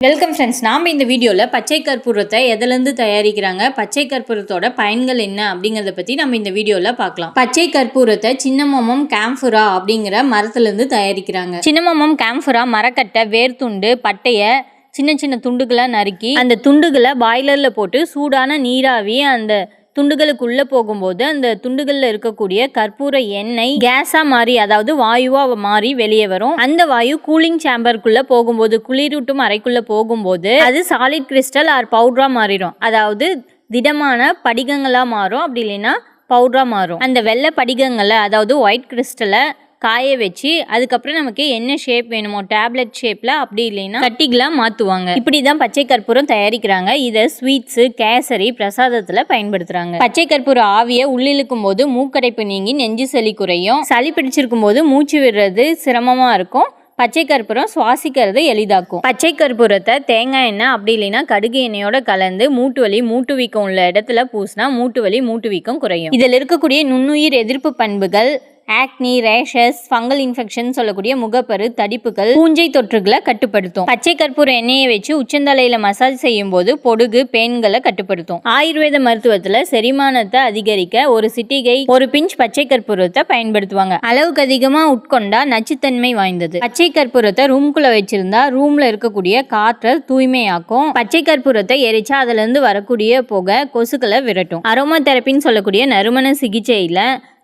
Welcome friends. நாம் இந்த வீடியோவில் பச்சை கற்பூரத்தை எதுலேருந்து தயாரிக்கிறாங்க, பச்சை கற்பூரத்தோட பயன்கள் என்ன அப்படிங்கிறத பற்றி நம்ம இந்த வீடியோவில் பார்க்கலாம். பச்சை கற்பூரத்தை சின்னமோமம் கேம்ஃபுரா அப்படிங்கிற மரத்துலேருந்து தயாரிக்கிறாங்க. சின்னமோமம் கேம்ஃபுரா மரக்கட்டை, வேர்த்துண்டு, பட்டையை சின்ன சின்ன துண்டுகளாக நறுக்கி அந்த துண்டுகளை பாய்லரில் போட்டு சூடான நீராவி அந்த துண்டுகளுக்குள்ளே போகும்போது அந்த துண்டுகளில் இருக்கக்கூடிய கற்பூர எண்ணெய் கேஸாக மாறி, அதாவது வாயுவாக மாறி வெளியே வரும். அந்த வாயு கூலிங் சேம்பருக்குள்ளே போகும்போது, குளிரூட்டும் அறைக்குள்ளே போகும்போது அது சாலிட் கிறிஸ்டல் ஆர் பவுடராக மாறிடும். அதாவது திடமான படிகங்களாக மாறும், அப்படி இல்லைன்னா பவுடராக மாறும். அந்த வெள்ளை படிகங்களை, அதாவது ஒயிட் கிறிஸ்டலை காய வச்சு அதுக்கப்புறம் நமக்கு என்ன ஷேப் வேணுமோ, டேப்லெட் ஷேப்பில் அப்படி இல்லைன்னா கட்டிகளாக மாற்றுவாங்க. இப்படி தான் பச்சை கற்பூரம் தயாரிக்கிறாங்க. இதை ஸ்வீட்ஸு, கேசரி, பிரசாதத்தில் பயன்படுத்துகிறாங்க. பச்சை கற்பூர ஆவியை உள்ளிழுக்கும் போது மூக்கடைப்பு நீங்கி நெஞ்சு சளி குறையும். சளி பிடிச்சிருக்கும் போது மூச்சு விடுறது சிரமமாக இருக்கும். பச்சை கற்பூரம் சுவாசிக்கிறது எளிதாக்கும். பச்சை கற்பூரத்தை தேங்காய் எண்ணெய் அப்படி இல்லைன்னா கடுகு எண்ணெயோட கலந்து மூட்டு வலி, மூட்டு வீக்கம் உள்ள இடத்துல பூசினா மூட்டு வலி, மூட்டு வீக்கம் குறையும். இதில் இருக்கக்கூடிய நுண்ணுயிர் எதிர்ப்பு பண்புகள் ஆக்னி, ரேஷஸ், ஃபங்கல் இன்ஃபெக்ஷன் சொல்லக்கூடிய முகப்பரு, தடிப்புகள், பூஞ்சை தொற்றுகளை கட்டுப்படுத்தும். பச்சை கற்பூர எண்ணெயை வச்சு உச்சந்தலையில மசாஜ் செய்யும் போது பொடுகு, பேன்களை கட்டுப்படுத்தும். ஆயுர்வேத மருத்துவத்துல செரிமானத்தை அதிகரிக்க ஒரு சிட்டிகை, ஒரு பிஞ்ச் பச்சை கற்பூரத்தை பயன்படுத்துவாங்க. அளவுக்கு அதிகமா உட்கொண்டா நச்சுத்தன்மை வாய்ந்தது. பச்சை கற்பூரத்தை ரூம்குள்ள வச்சிருந்தா ரூம்ல இருக்கக்கூடிய காற்றை தூய்மையாக்கும். பச்சை கற்பூரத்தை எரிச்சா அதுல இருந்து வரக்கூடிய புகை கொசுக்களை விரட்டும். அரோமா தெரப்பின்னு சொல்லக்கூடிய நறுமண சிகிச்சையில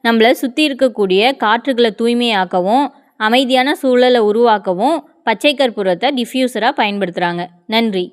நம்மளை சுற்றி இருக்கக்கூடிய காற்றுகளை தூய்மையாக்கவும் அமைதியான சூழலை உருவாக்கவும் பச்சை கற்பூரத்தை டிஃப்யூசராக பயன்படுத்துகிறாங்க. நன்றி.